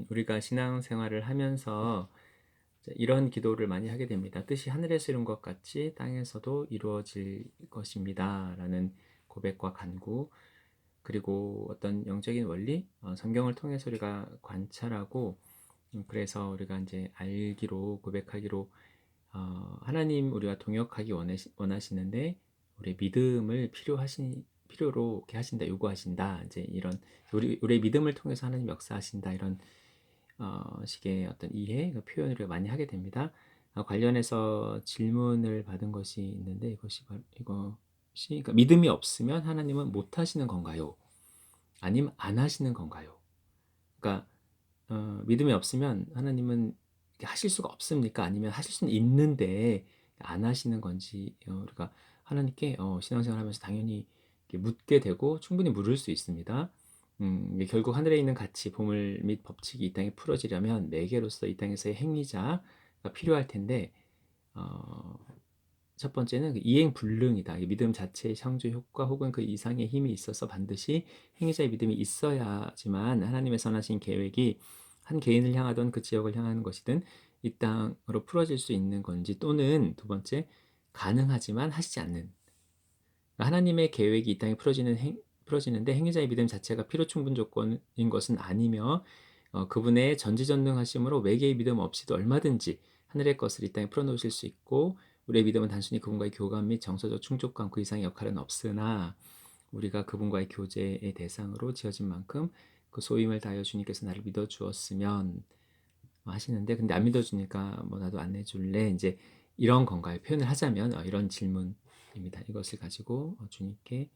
우리가 신앙생활을 하면서 이제 이런 기도를 많이 하게 됩니다. "뜻이 하늘에서 이룬 것 같이 땅에서도 이루어질 것입니다."라는 고백과 간구, 그리고 어떤 영적인 원리, 성경을 통해서 우리가 관찰하고, 그래서 우리가 이제 알기로, 고백하기로, 하나님 우리가 동역하기 원하시는데 우리의 믿음을 필요로 이렇게 하신다, 요구하신다. 이제 이런 우리의 믿음을 통해서 하나님 역사하신다, 이런 식의 어떤 이해, 그 표현을 우리가 많이 하게 됩니다. 관련해서 질문을 받은 것이 있는데, 이것이 그러니까 믿음이 없으면 하나님은 못 하시는 건가요? 아니면 안 하시는 건가요? 그러니까 믿음이 없으면 하나님은 하실 수가 없습니까? 아니면 하실 수는 있는데 안 하시는 건지, 우리가 하나님께 신앙생활하면서 당연히 이렇게 묻게 되고 충분히 물을 수 있습니다. 이게 결국 하늘에 있는 가치, 보물 및 법칙이 이 땅에 풀어지려면 매개로서 이 땅에서의 행위자가 필요할 텐데, 어, 첫 번째는 그 이행불능이다. 믿음 자체의 창조 효과 혹은 그 이상의 힘이 있어서 반드시 행위자의 믿음이 있어야지만 하나님의 선하신 계획이 한 개인을 향하던 그 지역을 향하는 것이든 이 땅으로 풀어질 수 있는 건지, 또는 두 번째, 가능하지만 하시지 않는, 그러니까 하나님의 계획이 이 땅에 풀어지는데 행위자의 믿음 자체가 필요 충분 조건인 것은 아니며, 그분의 전지전능하심으로 외계의 믿음 없이도 얼마든지 하늘의 것을 이 땅에 풀어놓으실 수 있고, 우리의 믿음은 단순히 그분과의 교감 및 정서적 충족감 그 이상의 역할은 없으나, 우리가 그분과의 교제의 대상으로 지어진 만큼 그 소임을 다하여 주님께서 나를 믿어 주었으면 하시는데, 근데 안 믿어주니까 뭐 나도 안 내줄래, 이제 이런 건가요? 표현을 하자면 이런 질문입니다. 이것을 가지고 주님께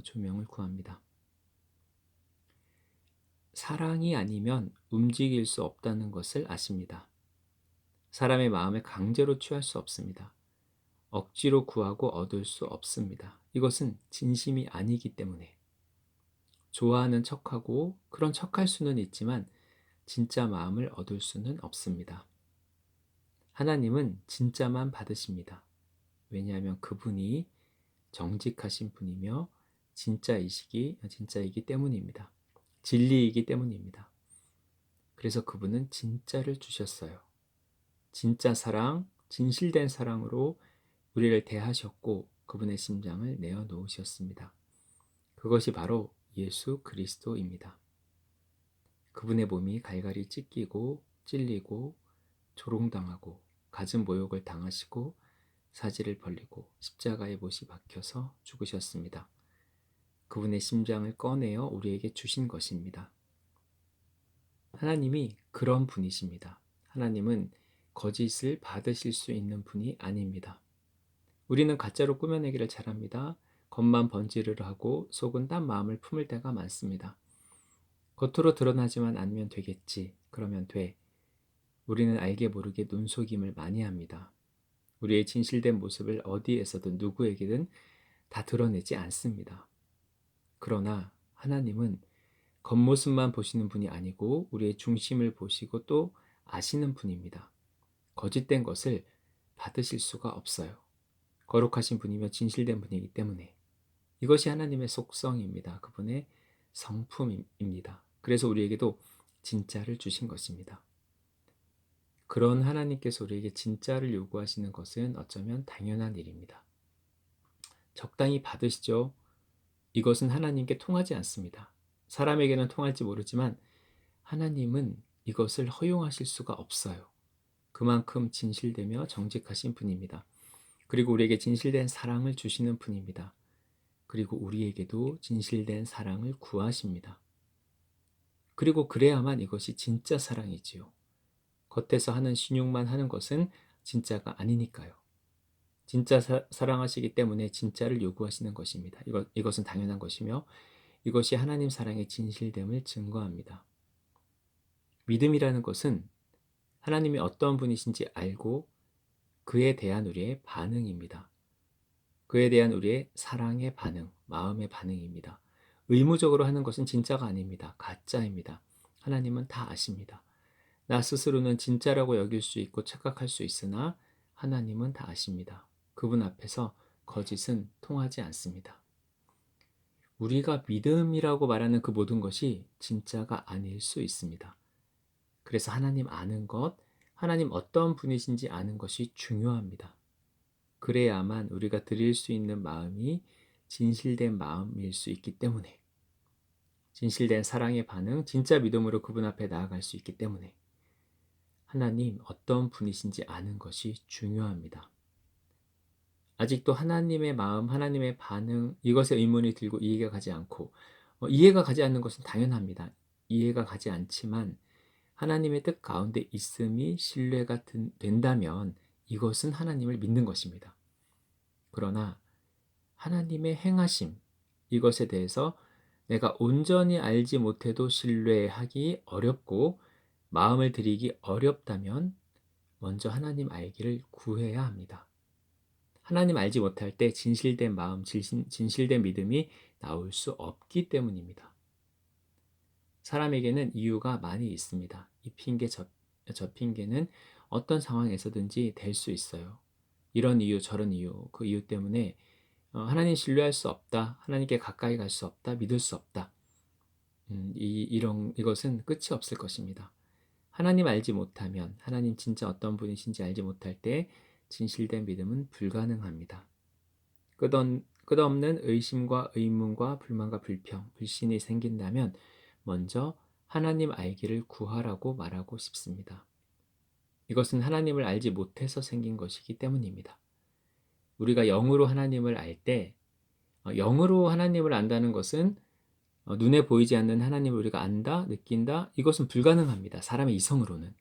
조명을 구합니다. 사랑이 아니면 움직일 수 없다는 것을 아십니다. 사람의 마음에 강제로 취할 수 없습니다. 억지로 구하고 얻을 수 없습니다. 이것은 진심이 아니기 때문에. 좋아하는 척하고 그런 척할 수는 있지만 진짜 마음을 얻을 수는 없습니다. 하나님은 진짜만 받으십니다. 왜냐하면 그분이 정직하신 분이며 진짜이기 때문입니다. 진리이기 때문입니다. 그래서 그분은 진짜를 주셨어요. 진짜 사랑, 진실된 사랑으로 우리를 대하셨고 그분의 심장을 내어 놓으셨습니다. 그것이 바로 예수 그리스도입니다. 그분의 몸이 갈갈이 찢기고 찔리고 조롱당하고 갖은 모욕을 당하시고 사지를 벌리고 십자가에 못이 박혀서 죽으셨습니다. 그분의 심장을 꺼내어 우리에게 주신 것입니다. 하나님이 그런 분이십니다. 하나님은 거짓을 받으실 수 있는 분이 아닙니다. 우리는 가짜로 꾸며내기를 잘합니다. 겉만 번지르르 하고 속은 딴 마음을 품을 때가 많습니다. 겉으로 드러나지만 않으면 되겠지. 그러면 돼. 우리는 알게 모르게 눈속임을 많이 합니다. 우리의 진실된 모습을 어디에서든 누구에게든 다 드러내지 않습니다. 그러나 하나님은 겉모습만 보시는 분이 아니고 우리의 중심을 보시고 또 아시는 분입니다. 거짓된 것을 받으실 수가 없어요. 거룩하신 분이며 진실된 분이기 때문에. 이것이 하나님의 속성입니다. 그분의 성품입니다. 그래서 우리에게도 진짜를 주신 것입니다. 그런 하나님께서 우리에게 진짜를 요구하시는 것은 어쩌면 당연한 일입니다. 적당히 받으시죠. 이것은 하나님께 통하지 않습니다. 사람에게는 통할지 모르지만 하나님은 이것을 허용하실 수가 없어요. 그만큼 진실되며 정직하신 분입니다. 그리고 우리에게 진실된 사랑을 주시는 분입니다. 그리고 우리에게도 진실된 사랑을 구하십니다. 그리고 그래야만 이것이 진짜 사랑이지요. 겉에서 하는 신용만 하는 것은 진짜가 아니니까요. 진짜 사랑하시기 때문에 진짜를 요구하시는 것입니다. 이것은 당연한 것이며 이것이 하나님 사랑의 진실됨을 증거합니다. 믿음이라는 것은 하나님이 어떤 분이신지 알고 그에 대한 우리의 반응입니다. 그에 대한 우리의 사랑의 반응, 마음의 반응입니다. 의무적으로 하는 것은 진짜가 아닙니다. 가짜입니다. 하나님은 다 아십니다. 나 스스로는 진짜라고 여길 수 있고 착각할 수 있으나 하나님은 다 아십니다. 그분 앞에서 거짓은 통하지 않습니다. 우리가 믿음이라고 말하는 그 모든 것이 진짜가 아닐 수 있습니다. 그래서 하나님 아는 것, 하나님 어떤 분이신지 아는 것이 중요합니다. 그래야만 우리가 드릴 수 있는 마음이 진실된 마음일 수 있기 때문에, 진실된 사랑의 반응, 진짜 믿음으로 그분 앞에 나아갈 수 있기 때문에 하나님 어떤 분이신지 아는 것이 중요합니다. 아직도 하나님의 마음, 하나님의 반응, 이것에 의문이 들고 이해가 가지 않고, 이해가 가지 않는 것은 당연합니다. 이해가 가지 않지만 하나님의 뜻 가운데 있음이 신뢰가 된다면 이것은 하나님을 믿는 것입니다. 그러나 하나님의 행하심, 이것에 대해서 내가 온전히 알지 못해도 신뢰하기 어렵고 마음을 들이기 어렵다면 먼저 하나님 알기를 구해야 합니다. 하나님 알지 못할 때 진실된 마음, 진실된 믿음이 나올 수 없기 때문입니다. 사람에게는 이유가 많이 있습니다. 이 핑계, 저 핑계는 어떤 상황에서든지 될 수 있어요. 이런 이유, 저런 이유, 그 이유 때문에 하나님 신뢰할 수 없다, 하나님께 가까이 갈 수 없다, 믿을 수 없다. 이것은 끝이 없을 것입니다. 하나님 알지 못하면, 하나님 진짜 어떤 분이신지 알지 못할 때 진실된 믿음은 불가능합니다. 끝없는 의심과 의문과 불만과 불평, 불신이 생긴다면 먼저 하나님 알기를 구하라고 말하고 싶습니다. 이것은 하나님을 알지 못해서 생긴 것이기 때문입니다. 우리가 영으로 하나님을 알 때, 영으로 하나님을 안다는 것은 눈에 보이지 않는 하나님을 우리가 안다, 느낀다, 이것은 불가능합니다. 사람의 이성으로는.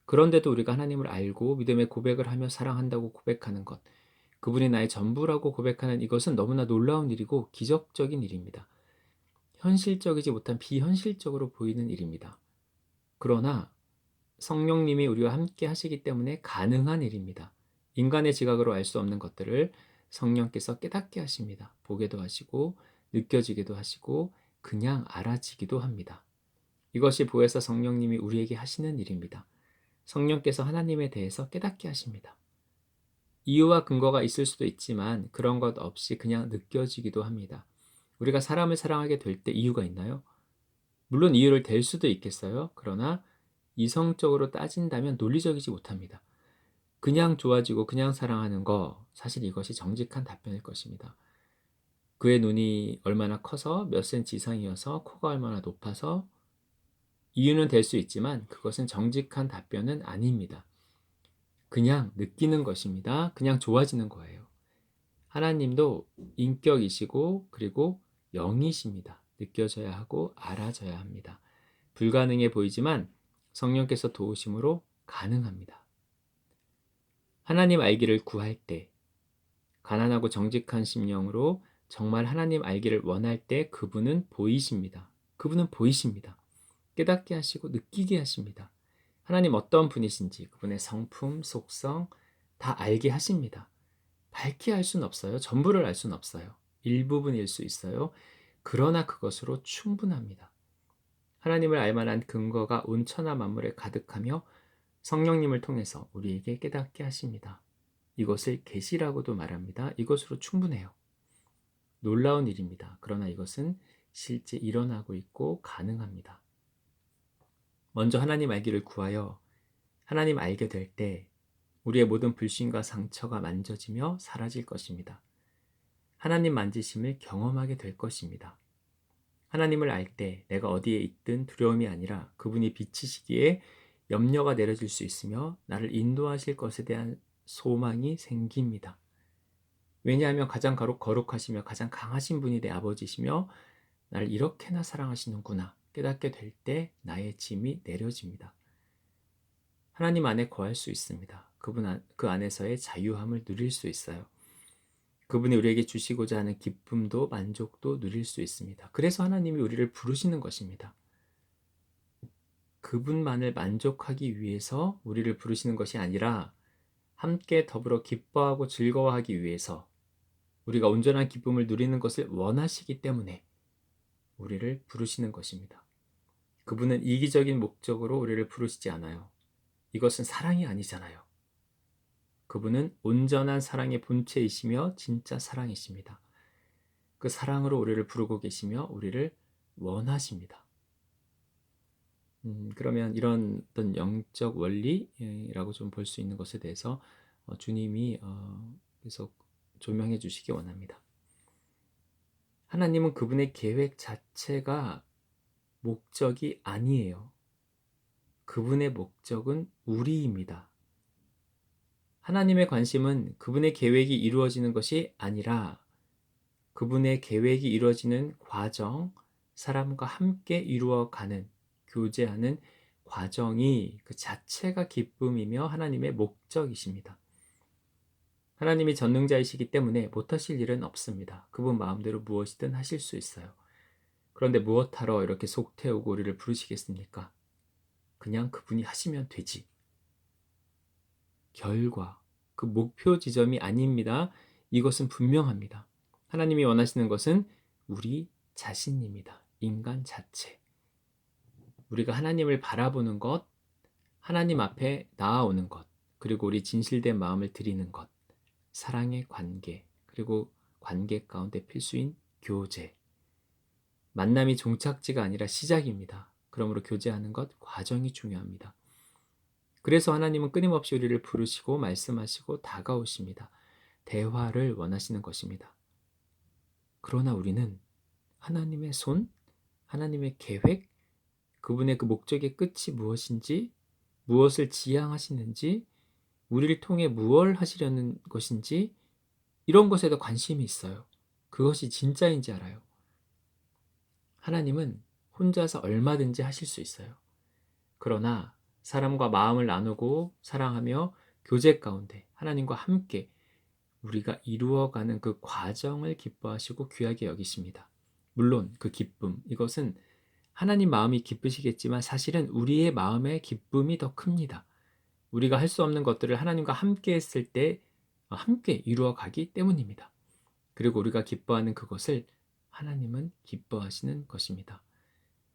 그런데도 우리가 하나님을 알고 믿음의 고백을 하며 사랑한다고 고백하는 것, 그분이 나의 전부라고 고백하는 이것은 너무나 놀라운 일이고 기적적인 일입니다. 현실적이지 못한 비현실적으로 보이는 일입니다. 그러나 성령님이 우리와 함께 하시기 때문에 가능한 일입니다. 인간의 지각으로 알 수 없는 것들을 성령께서 깨닫게 하십니다. 보게도 하시고 느껴지기도 하시고 그냥 알아지기도 합니다. 이것이 보혜사 성령님이 우리에게 하시는 일입니다. 성령께서 하나님에 대해서 깨닫게 하십니다. 이유와 근거가 있을 수도 있지만 그런 것 없이 그냥 느껴지기도 합니다. 우리가 사람을 사랑하게 될 때 이유가 있나요? 물론 이유를 댈 수도 있겠어요. 그러나 이성적으로 따진다면 논리적이지 못합니다. 그냥 좋아지고 그냥 사랑하는 거, 사실 이것이 정직한 답변일 것입니다. 그의 눈이 얼마나 커서 몇 센치 이상이어서 코가 얼마나 높아서 이유는 될 수 있지만 그것은 정직한 답변은 아닙니다. 그냥 느끼는 것입니다. 그냥 좋아지는 거예요. 하나님도 인격이시고 그리고 영이십니다. 느껴져야 하고 알아져야 합니다. 불가능해 보이지만 성령께서 도우심으로 가능합니다. 하나님 알기를 구할 때, 가난하고 정직한 심령으로 정말 하나님 알기를 원할 때 그분은 보이십니다. 그분은 보이십니다. 깨닫게 하시고 느끼게 하십니다. 하나님 어떤 분이신지 그분의 성품, 속성 다 알게 하십니다. 밝게 알 수는 없어요. 전부를 알 수는 없어요. 일부분일 수 있어요. 그러나 그것으로 충분합니다. 하나님을 알 만한 근거가 온 천하 만물에 가득하며 성령님을 통해서 우리에게 깨닫게 하십니다. 이것을 계시라고도 말합니다. 이것으로 충분해요. 놀라운 일입니다. 그러나 이것은 실제 일어나고 있고 가능합니다. 먼저 하나님 알기를 구하여 하나님 알게 될 때 우리의 모든 불신과 상처가 만져지며 사라질 것입니다. 하나님 만지심을 경험하게 될 것입니다. 하나님을 알 때 내가 어디에 있든 두려움이 아니라 그분이 비치시기에 염려가 내려질 수 있으며 나를 인도하실 것에 대한 소망이 생깁니다. 왜냐하면 가장 거룩하시며 가장 강하신 분이 내 아버지시며 나를 이렇게나 사랑하시는구나 깨닫게 될 때 나의 짐이 내려집니다. 하나님 안에 거할 수 있습니다. 그 안에서의 자유함을 누릴 수 있어요. 그분이 우리에게 주시고자 하는 기쁨도 만족도 누릴 수 있습니다. 그래서 하나님이 우리를 부르시는 것입니다. 그분만을 만족하기 위해서 우리를 부르시는 것이 아니라 함께 더불어 기뻐하고 즐거워하기 위해서 우리가 온전한 기쁨을 누리는 것을 원하시기 때문에 우리를 부르시는 것입니다. 그분은 이기적인 목적으로 우리를 부르시지 않아요. 이것은 사랑이 아니잖아요. 그분은 온전한 사랑의 본체이시며 진짜 사랑이십니다. 그 사랑으로 우리를 부르고 계시며 우리를 원하십니다. 그러면 이런 어떤 영적 원리라고 좀 볼 수 있는 것에 대해서 주님이 계속 조명해 주시기 원합니다. 하나님은 그분의 계획 자체가 목적이 아니에요. 그분의 목적은 우리입니다. 하나님의 관심은 그분의 계획이 이루어지는 것이 아니라 그분의 계획이 이루어지는 과정, 사람과 함께 이루어가는, 교제하는 과정이 그 자체가 기쁨이며 하나님의 목적이십니다. 하나님이 전능자이시기 때문에 못하실 일은 없습니다. 그분 마음대로 무엇이든 하실 수 있어요. 그런데 무엇하러 이렇게 속 태우고 우리를 부르시겠습니까? 그냥 그분이 하시면 되지. 결과, 그 목표 지점이 아닙니다. 이것은 분명합니다. 하나님이 원하시는 것은 우리 자신입니다. 인간 자체. 우리가 하나님을 바라보는 것, 하나님 앞에 나아오는 것, 그리고 우리 진실된 마음을 드리는 것, 사랑의 관계, 그리고 관계 가운데 필수인 교제. 만남이 종착지가 아니라 시작입니다. 그러므로 교제하는 것, 과정이 중요합니다. 그래서 하나님은 끊임없이 우리를 부르시고 말씀하시고 다가오십니다. 대화를 원하시는 것입니다. 그러나 우리는 하나님의 손, 하나님의 계획, 그분의 그 목적의 끝이 무엇인지, 무엇을 지향하시는지, 우리를 통해 무엇을 하시려는 것인지 이런 것에도 관심이 있어요. 그것이 진짜인지 알아요. 하나님은 혼자서 얼마든지 하실 수 있어요. 그러나 사람과 마음을 나누고 사랑하며 교제 가운데 하나님과 함께 우리가 이루어가는 그 과정을 기뻐하시고 귀하게 여기십니다. 물론 그 기쁨, 이것은 하나님 마음이 기쁘시겠지만 사실은 우리의 마음의 기쁨이 더 큽니다. 우리가 할 수 없는 것들을 하나님과 함께 했을 때 함께 이루어가기 때문입니다. 그리고 우리가 기뻐하는 그것을 하나님은 기뻐하시는 것입니다.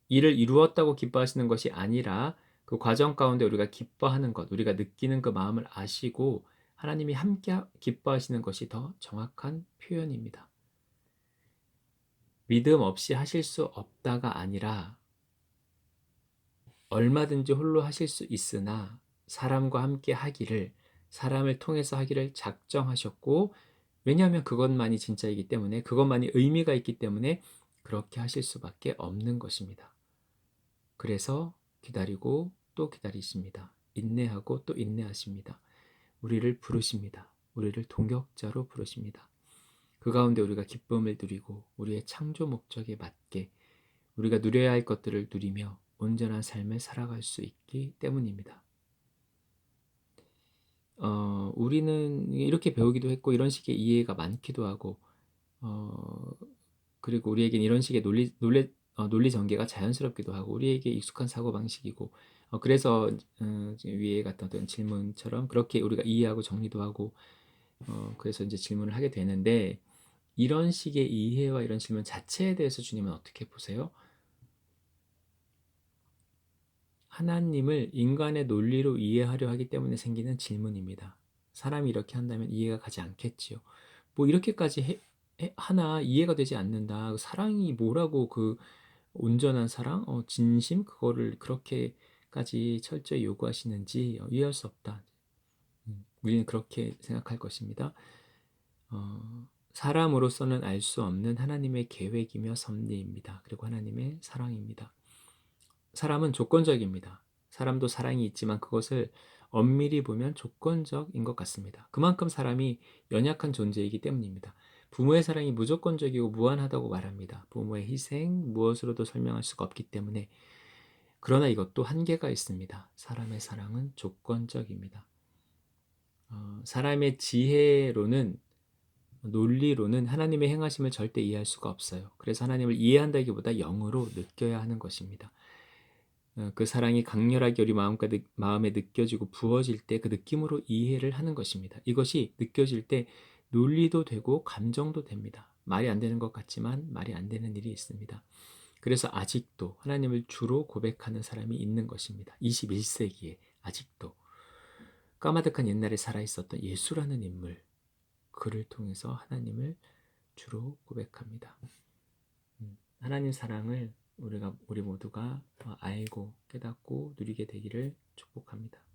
이를 이루었다고 기뻐하시는 것이 아니라 그 과정 가운데 우리가 기뻐하는 것, 우리가 느끼는 그 마음을 아시고 하나님이 함께 기뻐하시는 것이 더 정확한 표현입니다. 믿음 없이 하실 수 없다가 아니라 얼마든지 홀로 하실 수 있으나 사람과 함께 하기를, 사람을 통해서 하기를 작정하셨고, 왜냐하면 그것만이 진짜이기 때문에, 그것만이 의미가 있기 때문에 그렇게 하실 수밖에 없는 것입니다. 그래서 기다리고 또 기다리십니다. 인내하고 또 인내하십니다. 우리를 부르십니다. 우리를 동역자로 부르십니다. 그 가운데 우리가 기쁨을 누리고 우리의 창조 목적에 맞게 우리가 누려야 할 것들을 누리며 온전한 삶을 살아갈 수 있기 때문입니다. 우리는 이렇게 배우기도 했고 이런 식의 이해가 많기도 하고 어, 그리고 우리에겐 이런 식의 논리 전개가 자연스럽기도 하고 우리에게 익숙한 사고방식이고 그래서 지금 위에 갔던 어떤 질문처럼 그렇게 우리가 이해하고 정리도 하고 그래서 이제 질문을 하게 되는데 이런 식의 이해와 이런 질문 자체에 대해서 주님은 어떻게 보세요? 하나님을 인간의 논리로 이해하려 하기 때문에 생기는 질문입니다. 사람이 이렇게 한다면 이해가 가지 않겠지요. 뭐 이렇게까지 하나 이해가 되지 않는다. 사랑이 뭐라고 그 온전한 사랑, 진심 그거를 그렇게까지 철저히 요구하시는지 이해할 수 없다. 우리는 그렇게 생각할 것입니다. 사람으로서는 알 수 없는 하나님의 계획이며 섭리입니다. 그리고 하나님의 사랑입니다. 사람은 조건적입니다. 사람도 사랑이 있지만 그것을 엄밀히 보면 조건적인 것 같습니다. 그만큼 사람이 연약한 존재이기 때문입니다. 부모의 사랑이 무조건적이고 무한하다고 말합니다. 부모의 희생, 무엇으로도 설명할 수가 없기 때문에. 그러나 이것도 한계가 있습니다. 사람의 사랑은 조건적입니다. 사람의 지혜로는, 논리로는 하나님의 행하심을 절대 이해할 수가 없어요. 그래서 하나님을 이해한다기보다 영으로 느껴야 하는 것입니다. 그 사랑이 강렬하게 우리 마음에 느껴지고 부어질 때 그 느낌으로 이해를 하는 것입니다. 이것이 느껴질 때 논리도 되고 감정도 됩니다. 말이 안 되는 것 같지만 말이 안 되는 일이 있습니다. 그래서 아직도 하나님을 주로 고백하는 사람이 있는 것입니다. 21세기에 아직도 까마득한 옛날에 살아있었던 예수라는 인물, 그를 통해서 하나님을 주로 고백합니다. 하나님 사랑을 우리 모두가 알고 깨닫고 누리게 되기를 축복합니다.